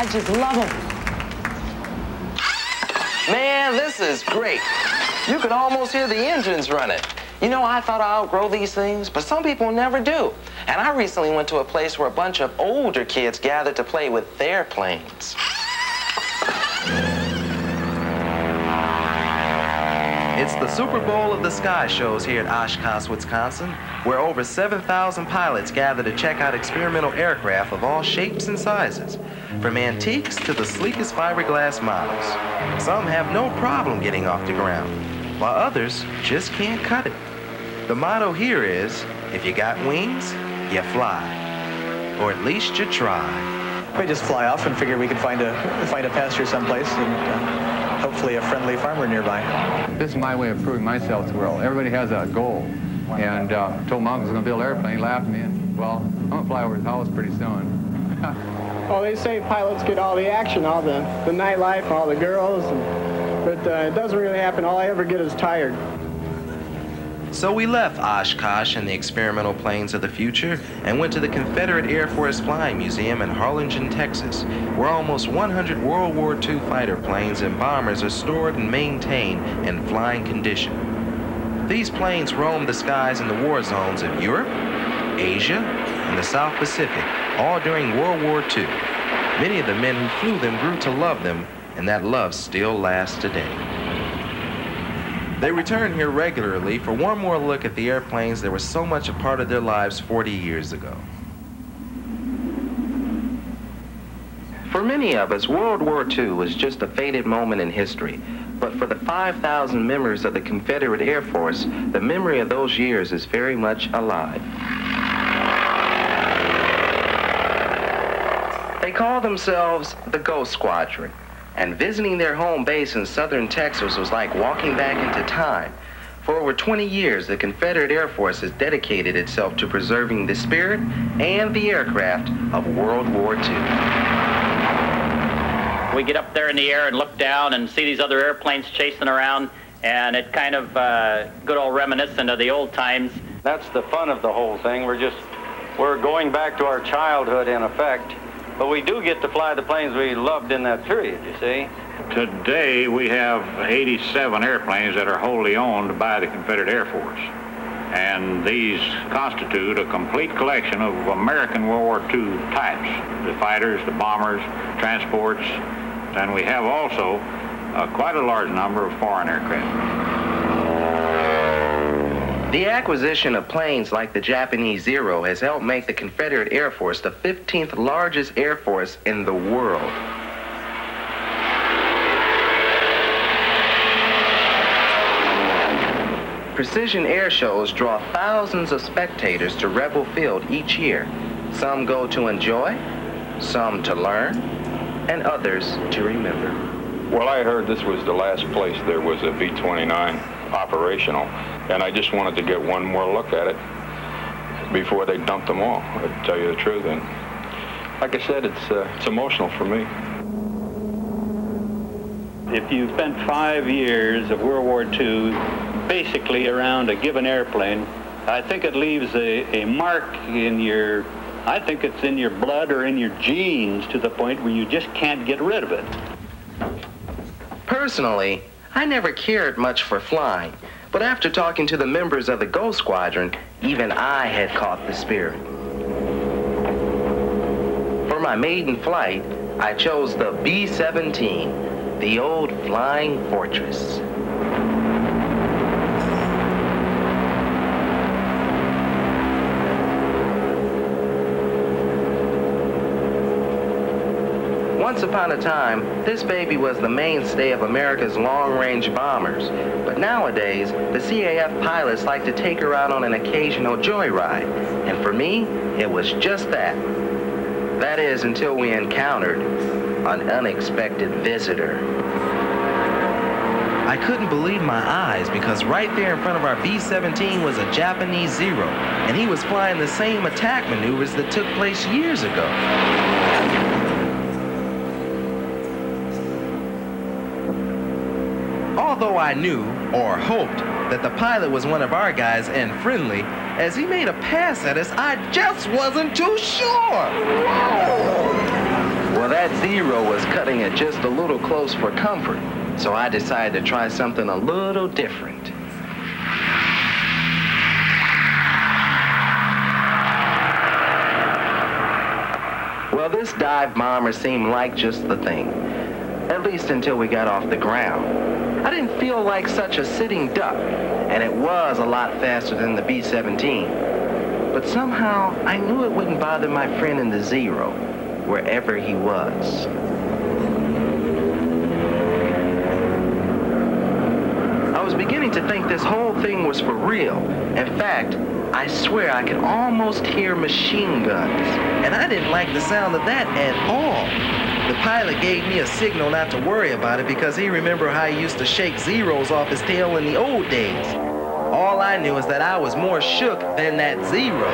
I just love them. Man, this is great. You can almost hear the engines running. You know, I thought I'd outgrow these things, but some people never do. And I recently went to a place where a bunch of older kids gathered to play with their planes. It's the Super Bowl of the Sky shows here at Oshkosh, Wisconsin, where over 7,000 pilots gather to check out experimental aircraft of all shapes and sizes, from antiques to the sleekest fiberglass models. Some have no problem getting off the ground, while others just can't cut it. The motto here is, if you got wings, you fly, or at least you try. We just fly off and figure we could find a pasture someplace and hopefully a friendly farmer nearby. This is my way of proving myself to the world. Everybody has a goal. And told Mom I was going to build an airplane. He laughed at me, and well, I'm going to fly over his house pretty soon. Well, they say pilots get all the action, all the nightlife, all the girls, but it doesn't really happen. All I ever get is tired. So we left Oshkosh and the experimental planes of the future and went to the Confederate Air Force Flying Museum in Harlingen, Texas, where almost 100 World War II fighter planes and bombers are stored and maintained in flying condition. These planes roamed the skies in the war zones of Europe, Asia, and the South Pacific, all during World War II. Many of the men who flew them grew to love them, and that love still lasts today. They return here regularly for one more look at the airplanes that were so much a part of their lives 40 years ago. For many of us, World War II was just a faded moment in history. But for the 5,000 members of the Confederate Air Force, the memory of those years is very much alive. They call themselves the Ghost Squadron. And visiting their home base in southern Texas was like walking back into time. For over 20 years, the Confederate Air Force has dedicated itself to preserving the spirit and the aircraft of World War II. We get up there in the air and look down and see these other airplanes chasing around, and it kind of good old reminiscent of the old times. That's the fun of the whole thing. We're going back to our childhood in effect. But we do get to fly the planes we loved in that period, you see. Today we have 87 airplanes that are wholly owned by the Confederate Air Force. And these constitute a complete collection of American World War II types. The fighters, the bombers, transports, and we have also quite a large number of foreign aircraft. The acquisition of planes like the Japanese Zero has helped make the Confederate Air Force the 15th largest air force in the world. Precision air shows draw thousands of spectators to Rebel Field each year. Some go to enjoy, some to learn, and others to remember. Well, I heard this was the last place there was a B-29 operational, and I just wanted to get one more look at it before they dumped them all, to tell you the truth. And like I said, it's emotional for me. If you spent 5 years of World War II basically around a given airplane, I think it leaves a mark in your, I think it's in your blood or in your genes to the point where you just can't get rid of it. Personally, I never cared much for flying, but after talking to the members of the Ghost Squadron, even I had caught the spirit. For my maiden flight, I chose the B-17, the old flying fortress. Once upon a time, this baby was the mainstay of America's long-range bombers. But nowadays, the CAF pilots like to take her out on an occasional joyride. And for me, it was just that. That is, until we encountered an unexpected visitor. I couldn't believe my eyes because right there in front of our B-17 was a Japanese Zero, and he was flying the same attack maneuvers that took place years ago. Although I knew, or hoped, that the pilot was one of our guys and friendly, as he made a pass at us, I just wasn't too sure. Well, that Zero was cutting it just a little close for comfort, so I decided to try something a little different. Well, this dive bomber seemed like just the thing, at least until we got off the ground. I didn't feel like such a sitting duck, and it was a lot faster than the B-17. But somehow, I knew it wouldn't bother my friend in the Zero, wherever he was. I was beginning to think this whole thing was for real. In fact, I swear I could almost hear machine guns, and I didn't like the sound of that at all. The pilot gave me a signal not to worry about it because he remembered how he used to shake Zeros off his tail in the old days. All I knew is that I was more shook than that Zero.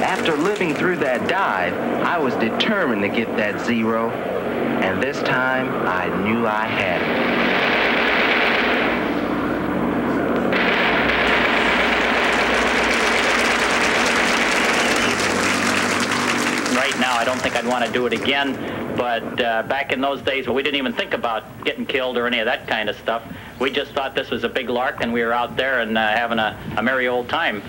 After living through that dive, I was determined to get that Zero, and this time I knew I had it. Right now, I don't think I'd want to do it again, but back in those days, we didn't even think about getting killed or any of that kind of stuff. We just thought this was a big lark, and we were out there and having a merry old time.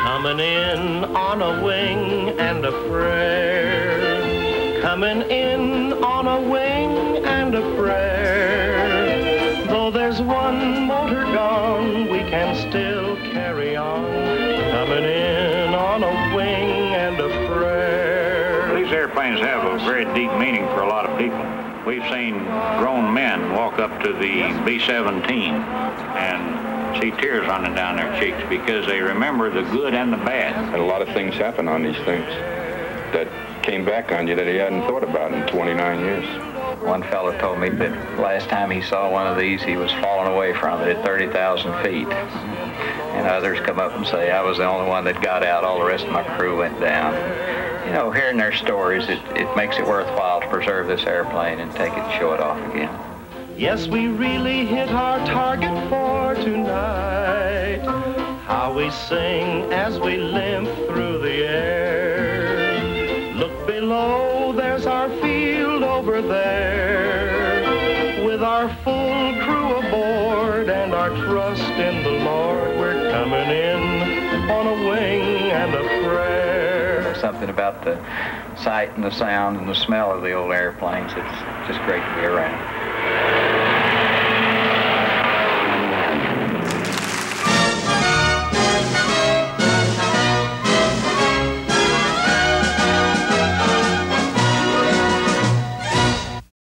Coming in on a wing and a prayer. Coming in on a wing and a prayer. Though there's one motor gone, we can still carry on. Coming in on a wing and a prayer. These airplanes have a very deep meaning for a lot of people. We've seen grown men walk up to the B-17 and see tears running down their cheeks because they remember the good and the bad. And a lot of things happen on these things that came back on you that he hadn't thought about in 29 years. One fellow told me that last time he saw one of these, he was falling away from it at 30,000 feet. And others come up and say, I was the only one that got out, all the rest of my crew went down. You know, hearing their stories, it makes it worthwhile to preserve this airplane and take it and show it off again. Yes, we really hit our target for tonight. How we sing as we limp through the air. Look below, there's our field over there. With our full crew aboard and our trust in the Lord, we're coming in on a wing and a prayer. There's something about the sight and the sound and the smell of the old airplanes. It's just great to be around.